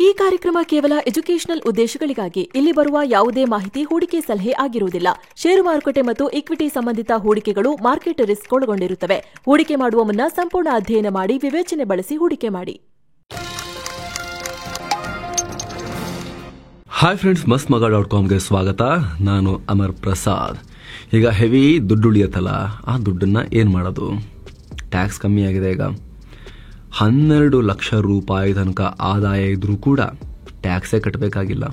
ಈ ಕಾರ್ಯಕ್ರಮ ಕೇವಲ ಎಜುಕೇಷನಲ್ ಉದ್ದೇಶಗಳಿಗಾಗಿ. ಇಲ್ಲಿ ಬರುವ ಯಾವುದೇ ಮಾಹಿತಿ ಹೂಡಿಕೆ ಸಲಹೆ ಆಗಿರುವುದಿಲ್ಲ. ಷೇರು ಮಾರುಕಟ್ಟೆ ಮತ್ತು ಇಕ್ವಿಟಿ ಸಂಬಂಧಿತ ಹೂಡಿಕೆಗಳು ಮಾರ್ಕೆಟ್ ರಿಸ್ಕ್ ಒಳಗೊಂಡಿರುತ್ತವೆ. ಹೂಡಿಕೆ ಮಾಡುವ ಮುನ್ನ ಸಂಪೂರ್ಣ ಅಧ್ಯಯನ ಮಾಡಿ ವಿವೇಚನೆ ಬಳಸಿ ಹೂಡಿಕೆ ಮಾಡಿ. ಹಾಯ್ ಫ್ರೆಂಡ್ಸ್, mastmaga.comಗೆ ಸ್ವಾಗತ. ನಾನು ಅಮರ್ ಪ್ರಸಾದ್. ಈಗ ಹೆವಿ ದುಡ್ಡು ಉಳಿಯತ್ತಲ್ಲ, ಆ ದುಡ್ಡನ್ನು ಏನು ಮಾಡೋದು? ಟ್ಯಾಕ್ಸ್ ಕಮ್ಮಿ ಆಗಿದೆ. ಈಗ 12 ಲಕ್ಷ ರೂಪಾಯಿ ತನಕ ಆದಾಯ ಇದ್ರೂ ಕೂಡ ಟ್ಯಾಕ್ಸೇ ಕಟ್ಟಬೇಕಾಗಿಲ್ಲ.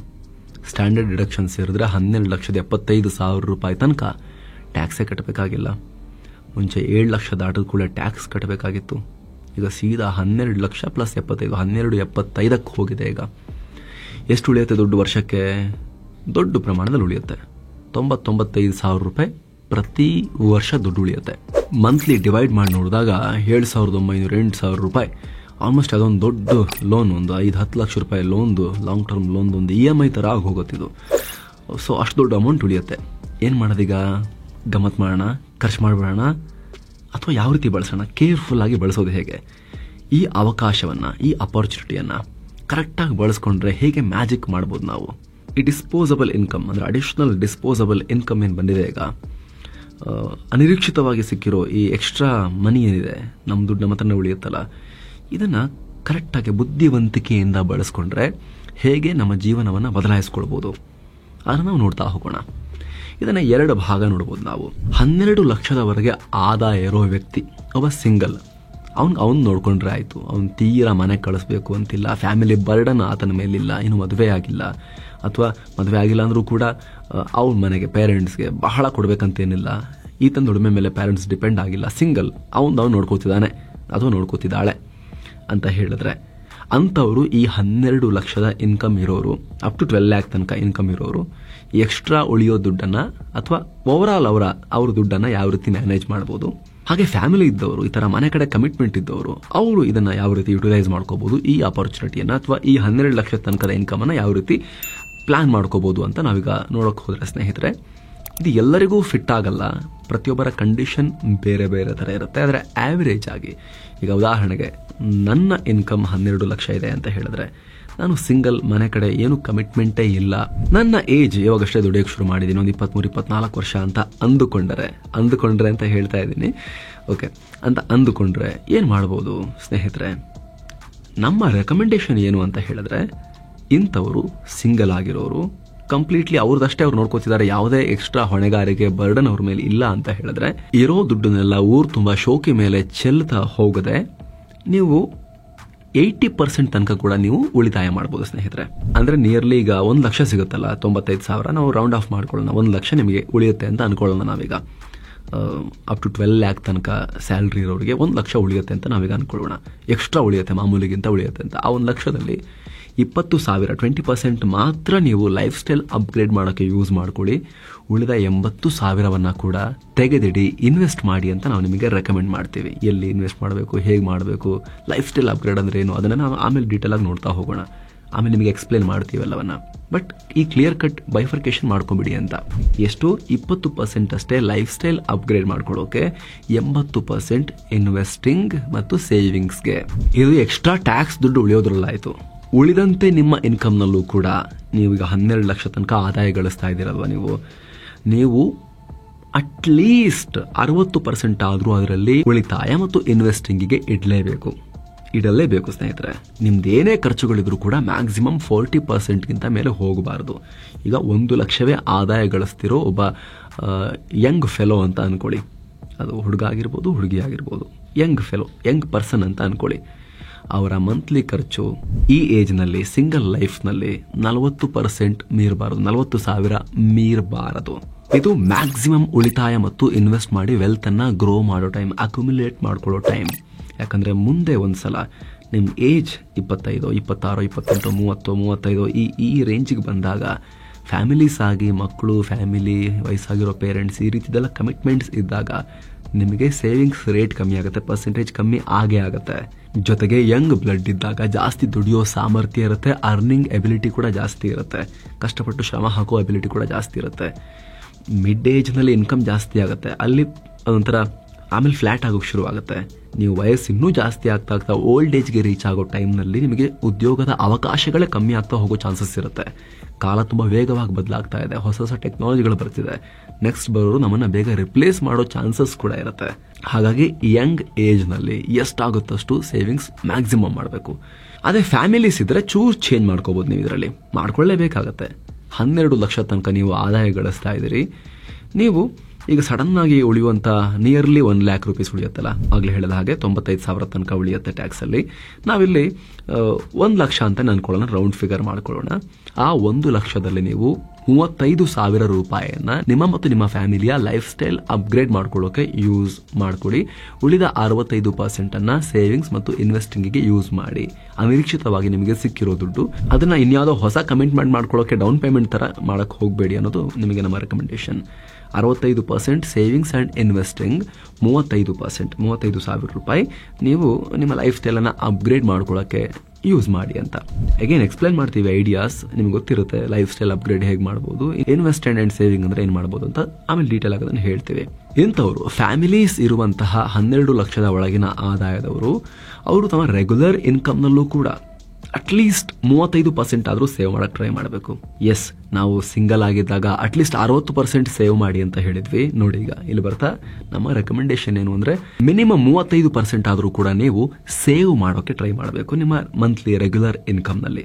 ಸ್ಟ್ಯಾಂಡರ್ಡ್ ಡಿಡಕ್ಷನ್ ಸೇರಿದ್ರೆ 12,75,000 ರೂಪಾಯಿ ತನಕ ಟ್ಯಾಕ್ಸೇ ಕಟ್ಟಬೇಕಾಗಿಲ್ಲ. ಮುಂಚೆ 7 ಲಕ್ಷ ದಾಟಿದ ಕೂಡ ಟ್ಯಾಕ್ಸ್ ಕಟ್ಟಬೇಕಾಗಿತ್ತು. ಈಗ ಸೀದಾ 12 ಲಕ್ಷ ಪ್ಲಸ್ 75, 12.75ಕ್ಕೆ ಹೋಗಿದೆ. ಈಗ ಎಷ್ಟು ಉಳಿಯುತ್ತೆ ದುಡ್ಡು? ವರ್ಷಕ್ಕೆ ದೊಡ್ಡ ಪ್ರಮಾಣದಲ್ಲಿ ಉಳಿಯುತ್ತೆ. 95,000 ರೂಪಾಯಿ ಪ್ರತಿ ವರ್ಷ ದುಡ್ಡು ಉಳಿಯುತ್ತೆ. ಮಂತ್ಲಿ ಡಿವೈಡ್ ಮಾಡಿ ನೋಡಿದಾಗ 7,900, 8,000 ರೂಪಾಯಿ ಆಲ್ಮೋಸ್ಟ್ ಅದೊಂದು ದೊಡ್ಡ ಲೋನ್, ಒಂದು 5-10 ಲಕ್ಷ ರೂಪಾಯಿ ಲೋನ್ದು, ಲಾಂಗ್ ಟರ್ಮ್ ಲೋನ್ದು ಒಂದು EMI ಥರ ಆಗಿ ಹೋಗುತ್ತಿದ್ದು. ಸೊ ಅಷ್ಟು ದೊಡ್ಡ ಅಮೌಂಟ್ ಉಳಿಯುತ್ತೆ. ಏನು ಮಾಡೋದೀಗ? ಗಮತ್ ಮಾಡೋಣ, ಖರ್ಚು ಮಾಡಿಬಿಡೋಣ, ಅಥವಾ ಯಾವ ರೀತಿ ಬಳಸೋಣ? ಕೇರ್ಫುಲ್ಲಾಗಿ ಬಳಸೋದು ಹೇಗೆ? ಈ ಅವಕಾಶವನ್ನು, ಈ ಅಪಾರ್ಚುನಿಟಿಯನ್ನು ಕರೆಕ್ಟಾಗಿ ಬಳಸ್ಕೊಂಡ್ರೆ ಹೇಗೆ ಮ್ಯಾಜಿಕ್ ಮಾಡ್ಬೋದು ನಾವು? ಈ ಡಿಸ್ಪೋಸಬಲ್ ಇನ್ಕಮ್ ಅಂದರೆ ಅಡಿಷನಲ್ ಡಿಸ್ಪೋಸಬಲ್ ಇನ್ಕಮ್ ಏನು ಬಂದಿದೆ ಈಗ, ಅನಿರೀಕ್ಷಿತವಾಗಿ ಸಿಕ್ಕಿರೋ ಈ ಎಕ್ಸ್ಟ್ರಾ ಮನಿ ಏನಿದೆ, ನಮ್ಮ ದುಡ್ಡು ನಮ್ಮ ಹತ್ರನೇ ಉಳಿಯುತ್ತಲ್ಲ, ಇದನ್ನು ಕರೆಕ್ಟಾಗಿ ಬುದ್ಧಿವಂತಿಕೆಯಿಂದ ಬಳಸ್ಕೊಂಡ್ರೆ ಹೇಗೆ ನಮ್ಮ ಜೀವನವನ್ನು ಬದಲಾಯಿಸ್ಕೊಳ್ಬೋದು ಅದನ್ನು ನಾವು ನೋಡ್ತಾ ಹೋಗೋಣ. ಇದನ್ನು 2 ಭಾಗ ನೋಡ್ಬೋದು ನಾವು. 12 ಲಕ್ಷದವರೆಗೆ ಆದಾಯ ಇರೋ ವ್ಯಕ್ತಿ, ಒಬ್ಬ ಸಿಂಗಲ್, ಅವ್ನು ನೋಡ್ಕೊಂಡ್ರೆ ಆಯಿತು. ಅವ್ನು ತೀರಾ ಮನೆ ಕಳಿಸ್ಬೇಕು ಅಂತಿಲ್ಲ, ಫ್ಯಾಮಿಲಿ ಬರ್ಡನ್ ಆತನ ಮೇಲಿಲ್ಲ, ಇನ್ನು ಮದುವೆ ಆಗಿಲ್ಲ, ಅಥವಾ ಮದುವೆ ಆಗಿಲ್ಲ ಅಂದರೂ ಕೂಡ ಅವ್ನ ಮನೆಗೆ ಪೇರೆಂಟ್ಸ್ಗೆ ಬಹಳ ಕೊಡಬೇಕಂತೇನಿಲ್ಲ, ಈತನ ದುಡಿಮೆ ಮೇಲೆ ಪೇರೆಂಟ್ಸ್ ಡಿಪೆಂಡ್ ಆಗಿಲ್ಲ, ಸಿಂಗಲ್, ಅವ್ನು ನೋಡ್ಕೋತಿದ್ದಾನೆ ಅಥವಾ ನೋಡ್ಕೋತಿದ್ದಾಳೆ ಅಂತ ಹೇಳಿದ್ರೆ, ಅಂಥವರು ಈ 12 ಲಕ್ಷದ ಇನ್ಕಮ್ ಇರೋರು, ಅಪ್ ಟು 12 ಲ್ಯಾಕ್ ತನಕ ಇನ್ಕಮ್ ಇರೋರು ಎಕ್ಸ್ಟ್ರಾ ಉಳಿಯೋ ದುಡ್ಡನ್ನು ಅಥವಾ ಓವರಾಲ್ ಅವ್ರ ದುಡ್ಡನ್ನು ಯಾವ ರೀತಿ ಮ್ಯಾನೇಜ್ ಮಾಡ್ಬೋದು? ಹಾಗೆ ಫ್ಯಾಮಿಲಿ ಇದ್ದವರು, ಈ ಥರ ಮನೆ ಕಡೆ ಕಮಿಟ್ಮೆಂಟ್ ಇದ್ದವರು, ಅವರು ಇದನ್ನು ಯಾವ ರೀತಿ ಯುಟಿಲೈಸ್ ಮಾಡ್ಕೋಬೋದು? ಈ ಅಪಾರ್ಚುನಿಟಿಯನ್ನು ಅಥವಾ ಈ 12 ಲಕ್ಷ ತನಕದ ಇನ್ಕಮನ್ನು ಯಾವ ರೀತಿ ಪ್ಲಾನ್ ಮಾಡ್ಕೋಬೋದು ಅಂತ ನಾವೀಗ ನೋಡೋಕೆ ಹೋದರೆ ಸ್ನೇಹಿತರೆ, ಇದು ಎಲ್ಲರಿಗೂ ಫಿಟ್ ಆಗಲ್ಲ. ಪ್ರತಿಯೊಬ್ಬರ ಕಂಡೀಷನ್ ಬೇರೆ ಬೇರೆ ಥರ ಇರುತ್ತೆ. ಆದರೆ ಆ್ಯಾವರೇಜ್ ಆಗಿ, ಈಗ ಉದಾಹರಣೆಗೆ ನನ್ನ ಇನ್ಕಮ್ 12 ಲಕ್ಷ ಇದೆ ಅಂತ ಹೇಳಿದ್ರೆ, ನಾನು ಸಿಂಗಲ್, ಮನೆ ಕಡೆ ಏನು ಕಮಿಟ್ಮೆಂಟೇ ಇಲ್ಲ, ನನ್ನ ಏಜ್ ಇವಾಗಷ್ಟೇ ದುಡಿಯೋಕ್ಕೆ ಶುರು ಮಾಡಿದ್ದೀನಿ, ಒಂದು 23-24 ವರ್ಷ ಅಂತ ಅಂದುಕೊಂಡ್ರೆ ಅಂತ ಹೇಳ್ತಾ ಇದ್ದೀನಿ, ಓಕೆ ಅಂತ ಅಂದುಕೊಂಡ್ರೆ ಏನು ಮಾಡ್ಬೋದು ಸ್ನೇಹಿತರೆ? ನಮ್ಮ ರೆಕಮೆಂಡೇಶನ್ ಏನು ಅಂತ ಹೇಳಿದ್ರೆ, ಇಂಥವರು ಸಿಂಗಲ್ ಆಗಿರೋರು, ಕಂಪ್ಲೀಟ್ಲಿ ಅವ್ರದಷ್ಟೇ ಅವ್ರು ನೋಡ್ಕೋತಿದ್ದಾರೆ, ಯಾವುದೇ ಎಕ್ಸ್ಟ್ರಾ ಹೊಣೆಗಾರಿಕೆ ಬರ್ಡನ್ ಅವ್ರ ಮೇಲೆ ಇಲ್ಲ ಅಂತ ಹೇಳಿದ್ರೆ, ಇರೋ ದುಡ್ಡನ್ನೆಲ್ಲ ಊರು ತುಂಬ ಶೋಕಿ ಮೇಲೆ ಚೆಲ್ತಾ ಹೋಗದೆ ನೀವು 80% ತನಕ ಕೂಡ ನೀವು ಉಳಿತಾಯ ಮಾಡ್ಬೋದು ಸ್ನೇಹಿತರೆ. ಅಂದರೆ ನಿಯರ್ಲಿ ಈಗ 1 ಲಕ್ಷ ಸಿಗುತ್ತಲ್ಲ, 95,000 ನಾವು ರೌಂಡ್ ಆಫ್ ಮಾಡ್ಕೊಳ್ಳೋಣ, 1 ಲಕ್ಷ ನಿಮಗೆ ಉಳಿಯುತ್ತೆ ಅಂತ ಅನ್ಕೊಳ್ಳೋಣ ನಾವೀಗ. ಅಪ್ ಟು 12 ಲ್ಯಾಕ್ ತನಕ ಸ್ಯಾಲ್ರಿ ಇರೋರಿಗೆ 1 ಲಕ್ಷ ಉಳಿಯುತ್ತೆ ಅಂತ ನಾವೀಗ ಅನ್ಕೊಳ್ಳೋಣ. ಎಕ್ಸ್ಟ್ರಾ ಉಳಿಯುತ್ತೆ, ಮಾಮೂಲಿಗಿಂತ ಉಳಿಯುತ್ತೆ ಅಂತ. ಆ 1 ಲಕ್ಷದಲ್ಲಿ 20,000, 20% ಮಾತ್ರ ನೀವು ಲೈಫ್ ಸ್ಟೈಲ್ ಅಪ್ಗ್ರೇಡ್ ಮಾಡೋಕ್ಕೆ ಯೂಸ್ ಮಾಡ್ಕೊಳ್ಳಿ. ಉಳಿದ 80,000 ಕೂಡ ತೆಗೆದಿಡಿ, ಇನ್ವೆಸ್ಟ್ ಮಾಡಿ ಅಂತ ನಾವು ನಿಮಗೆ ರೆಕಮೆಂಡ್ ಮಾಡ್ತೀವಿ. ಎಲ್ಲಿ ಇನ್ವೆಸ್ಟ್ ಮಾಡಬೇಕು, ಹೇಗೆ ಮಾಡಬೇಕು, ಲೈಫ್ ಸ್ಟೈಲ್ ಅಪ್ಗ್ರೇಡ್ ಅಂದರೆ ಏನು, ಅದನ್ನು ನಾವು ಆಮೇಲೆ ಡೀಟೇಲ್ ಆಗಿ ನೋಡ್ತಾ ಹೋಗೋಣ. ಆಮೇಲೆ ನಿಮಗೆ ಎಕ್ಸ್ಪ್ಲೇನ್ ಮಾಡ್ತೀವಿ ಎಲ್ಲವನ್ನ. ಬಟ್ ಈ ಕ್ಲಿಯರ್ ಕಟ್ ಬೈಫರ್ಕೇಶನ್ ಮಾಡ್ಕೊಂಬಿಡಿ ಅಂತ. ಎಷ್ಟು? 20% ಅಷ್ಟೇ ಲೈಫ್ ಸ್ಟೈಲ್ ಅಪ್ಗ್ರೇಡ್ ಮಾಡ್ಕೊಳ್ಳೋಕೆ, 80% ಇನ್ವೆಸ್ಟಿಂಗ್ ಮತ್ತು ಸೇವಿಂಗ್ಸ್ಗೆ. ಇದು ಎಕ್ಸ್ಟ್ರಾ ಟ್ಯಾಕ್ಸ್ ದುಡ್ಡು ಉಳಿಯೋದ್ರಲ್ಲಾಯಿತು. ಉಳಿದಂತೆ ನಿಮ್ಮ ಇನ್ಕಮ್ನಲ್ಲೂ ಕೂಡ ನೀವೀಗ 12 ಲಕ್ಷ ತನಕ ಆದಾಯ ಗಳಿಸ್ತಾ ಇದ್ದೀರಲ್ವ, ನೀವು ಅಟ್ಲೀಸ್ಟ್ 60% ಆದರೂ ಅದರಲ್ಲಿ ಉಳಿತಾಯ ಮತ್ತು ಇನ್ವೆಸ್ಟಿಂಗಿಗೆ ಇಡಲೇಬೇಕು ಸ್ನೇಹಿತರೆ. ನಿಮ್ದೇನೇ ಖರ್ಚುಗಳಿದ್ರು ಕೂಡ ಮ್ಯಾಕ್ಸಿಮಮ್ 40%ಗಿಂತ ಮೇಲೆ ಹೋಗಬಾರ್ದು. ಈಗ 1 ಲಕ್ಷವೇ ಆದಾಯ ಗಳಿಸ್ತಿರೋ ಒಬ್ಬ ಯಂಗ್ ಫೆಲೋ ಅಂತ ಅನ್ಕೊಳ್ಳಿ, ಅದು ಹುಡುಗ ಆಗಿರ್ಬೋದು, ಹುಡುಗಿ ಆಗಿರ್ಬೋದು, ಯಂಗ್ ಪರ್ಸನ್ ಅಂತ ಅನ್ಕೊಳ್ಳಿ. ಅವರ ಮಂತ್ಲಿ ಖರ್ಚು ಈ ಏಜ್ನಲ್ಲಿ, ಸಿಂಗಲ್ ಲೈಫ್ನಲ್ಲಿ 40% ಮೀರಬಾರದು, 40,000 ಮೀರಬಾರದು. ಇದು ಮ್ಯಾಕ್ಸಿಮಮ್ ಉಳಿತಾಯ ಮತ್ತು ಇನ್ವೆಸ್ಟ್ ಮಾಡಿ ವೆಲ್ತನ್ನು ಗ್ರೋ ಮಾಡೋ ಟೈಮ್, ಅಕ್ಯುಮುಲೇಟ್ ಮಾಡ್ಕೊಳ್ಳೋ ಟೈಮ್. ಯಾಕಂದರೆ ಮುಂದೆ ಒಂದ್ಸಲ ನಿಮ್ಮ ಏಜ್ 25, 26, 28, 30, 35 ಈ ರೇಂಜಿಗೆ ಬಂದಾಗ ಫ್ಯಾಮಿಲೀಸ್ ಆಗಿ, ಮಕ್ಕಳು, ಫ್ಯಾಮಿಲಿ, ವಯಸ್ಸಾಗಿರೋ ಪೇರೆಂಟ್ಸ್, ಈ ರೀತಿದೆಲ್ಲ ಕಮಿಟ್ಮೆಂಟ್ಸ್ ಇದ್ದಾಗ ನಿಮಗೆ ಸೇವಿಂಗ್ಸ್ ರೇಟ್ ಕಮ್ಮಿ ಆಗುತ್ತೆ, ಪರ್ಸೆಂಟೇಜ್ ಕಮ್ಮಿ ಆಗುತ್ತೆ. ಜೊತೆಗೆ ಯಂಗ್ ಬ್ಲಡ್ ಇದ್ದಾಗ ಜಾಸ್ತಿ ದುಡಿಯೋ ಸಾಮರ್ಥ್ಯ ಇರುತ್ತೆ, ಅರ್ನಿಂಗ್ ಎಬಿಲಿಟಿ ಕೂಡ ಜಾಸ್ತಿ ಇರುತ್ತೆ, ಕಷ್ಟಪಟ್ಟು ಶ್ರಮ ಹಾಕೋ ಎಬಿಲಿಟಿ ಕೂಡ ಜಾಸ್ತಿ ಇರುತ್ತೆ. ಮಿಡ್ ಏಜ್ನಲ್ಲಿ ಇನ್ಕಮ್ ಜಾಸ್ತಿ ಆಗುತ್ತೆ, ಅಲ್ಲಿ ಅದೊಂಥರ ಆಮೇಲೆ ಫ್ಲಾಟ್ ಆಗೋಕೆ ಶುರು ಆಗುತ್ತೆ. ನೀವು ವಯಸ್ಸು ಇನ್ನೂ ಜಾಸ್ತಿ ಆಗ್ತಾ ಆಗ್ತಾ ಓಲ್ಡ್ ಏಜ್ಗೆ ರೀಚ್ ಆಗೋ ಟೈಮ್ನಲ್ಲಿ ನಿಮಗೆ ಉದ್ಯೋಗದ ಅವಕಾಶಗಳೇ ಕಮ್ಮಿ ಆಗ್ತಾ ಹೋಗೋ ಚಾನ್ಸಸ್ ಇರುತ್ತೆ. ಕಾಲ ತುಂಬ ವೇಗವಾಗಿ ಬದಲಾಗ್ತಾ ಇದೆ, ಹೊಸ ಹೊಸ ಟೆಕ್ನಾಲಜಿಗಳು ಬರ್ತಿದೆ. ನೆಕ್ಸ್ಟ್ ಬರೋರು ನಮ್ಮನ್ನು ಬೇಗ ರಿಪ್ಲೇಸ್ ಮಾಡೋ ಚಾನ್ಸಸ್ ಕೂಡ ಇರುತ್ತೆ. ಹಾಗಾಗಿ ಯಂಗ್ ಏಜ್ನಲ್ಲಿ ಎಷ್ಟಾಗುತ್ತಷ್ಟು ಸೇವಿಂಗ್ಸ್ ಮ್ಯಾಕ್ಸಿಮಮ್ ಮಾಡಬೇಕು. ಅದೇ ಫ್ಯಾಮಿಲೀಸ್ ಇದ್ದರೆ ಚೂರು ಚೇಂಜ್ ಮಾಡ್ಕೋಬೋದು. ನೀವು ಇದರಲ್ಲಿ ಮಾಡ್ಕೊಳ್ಳೇಬೇಕಾಗತ್ತೆ. 12 ಲಕ್ಷ ತನಕ ನೀವು ಆದಾಯ ಗಳಿಸ್ತಾ ಇದ್ದೀರಿ. ನೀವು ಈಗ ಸಡನ್ ಆಗಿ ಉಳಿಯುವಂಥ ನಿಯರ್ಲಿ 1 ಲ್ಯಾಕ್ ರುಪೀಸ್ ಉಳಿಯುತ್ತಲ್ಲ, ಆಗಲೇ ಹೇಳಿದ ಹಾಗೆ 95,000 ತನಕ ಉಳಿಯುತ್ತೆ ಟ್ಯಾಕ್ಸಲ್ಲಿ. ನಾವಿಲ್ಲಿ 1 ಲಕ್ಷ ಅಂತ ಅನ್ಕೊಳ್ಳೋಣ, ರೌಂಡ್ ಫಿಗರ್ ಮಾಡ್ಕೊಳ್ಳೋಣ. ಆ 1 ಲಕ್ಷದಲ್ಲಿ ನೀವು 35,000 ರೂಪಾಯಿಯನ್ನ ನಿಮ್ಮ ಮತ್ತು ನಿಮ್ಮ ಫ್ಯಾಮಿಲಿಯ ಲೈಫ್ ಸ್ಟೈಲ್ ಅಪ್ಗ್ರೇಡ್ ಮಾಡ್ಕೊಳ್ಳೋಕೆ ಯೂಸ್ ಮಾಡ್ಕೊಡಿ. ಉಳಿದ 65% ಅನ್ನ ಸೇವಿಂಗ್ಸ್ ಮತ್ತು ಇನ್ವೆಸ್ಟಿಂಗಿಗೆ ಯೂಸ್ ಮಾಡಿ. ಅನಿರೀಕ್ಷಿತವಾಗಿ ನಿಮಗೆ ಸಿಕ್ಕಿರೋ ದುಡ್ಡು ಅದನ್ನ ಇನ್ಯಾವುದೋ ಹೊಸ ಕಮಿಟ್ಮೆಂಟ್ ಮಾಡ್ಕೊಳ್ಳೋಕೆ ಡೌನ್ ಪೇಮೆಂಟ್ ತರ ಮಾಡಕ್ ಹೋಗಬೇಡಿ ಅನ್ನೋದು ನಿಮಗೆ ನಮ್ಮ ರೆಕಮೆಂಡೇಶನ್. 65% ಸೇವಿಂಗ್ಸ್ ಆ್ಯಂಡ್ ಇನ್ವೆಸ್ಟಿಂಗ್, 35,000 ರೂಪಾಯಿ ನೀವು ನಿಮ್ಮ ಲೈಫ್ ಸ್ಟೈಲನ್ನು ಅಪ್ಗ್ರೇಡ್ ಮಾಡ್ಕೊಳ್ಳೋಕ್ಕೆ ಯೂಸ್ ಮಾಡಿ ಅಂತ. ಅಗೇನ್ ಎಕ್ಸ್ಪ್ಲೈನ್ ಮಾಡ್ತೀವಿ ಐಡಿಯಾಸ್, ನಿಮ್ಗೆ ಗೊತ್ತಿರುತ್ತೆ ಲೈಫ್ ಸ್ಟೈಲ್ ಅಪ್ಗ್ರೇಡ್ ಹೇಗೆ ಮಾಡ್ಬೋದು, ಇನ್ವೆಸ್ಟ್ಮೆಂಟ್ ಆ್ಯಂಡ್ ಸೇವಿಂಗ್ ಅಂದರೆ ಏನು ಮಾಡ್ಬೋದು ಅಂತ ಆಮೇಲೆ ಡೀಟೇಲ್ ಆಗಿ ಅದನ್ನು ಹೇಳ್ತೀವಿ. ಇಂಥವ್ರು ಫ್ಯಾಮಿಲೀಸ್ ಇರುವಂತಹ 12 ಲಕ್ಷದ ಒಳಗಿನ ಆದಾಯದವರು ಅವರು ತಮ್ಮ ರೆಗ್ಯುಲರ್ ಇನ್ಕಮ್ನಲ್ಲೂ ಕೂಡ ಅಟ್ಲೀಸ್ಟ್ 35% ಆದರೂ ಸೇವ್ ಮಾಡಕ್ಕೆ ಟ್ರೈ ಮಾಡಬೇಕು. ಎಸ್, ನಾವು ಸಿಂಗಲ್ ಆಗಿದ್ದಾಗ ಅಟ್ಲೀಸ್ಟ್ 60% ಸೇವ್ ಮಾಡಿ ಅಂತ ಹೇಳಿದ್ವಿ. ನೋಡಿ, ಈಗ ಇಲ್ಲಿ ಬರ್ತಾ ನಮ್ಮ ರೆಕಮೆಂಡೇಶನ್ ಏನು ಅಂದರೆ ಮಿನಿಮಮ್ 35% ಆದರೂ ಕೂಡ ನೀವು ಸೇವ್ ಮಾಡೋಕ್ಕೆ ಟ್ರೈ ಮಾಡಬೇಕು ನಿಮ್ಮ ಮಂತ್ಲಿ ರೆಗ್ಯುಲರ್ ಇನ್ಕಮ್ನಲ್ಲಿ.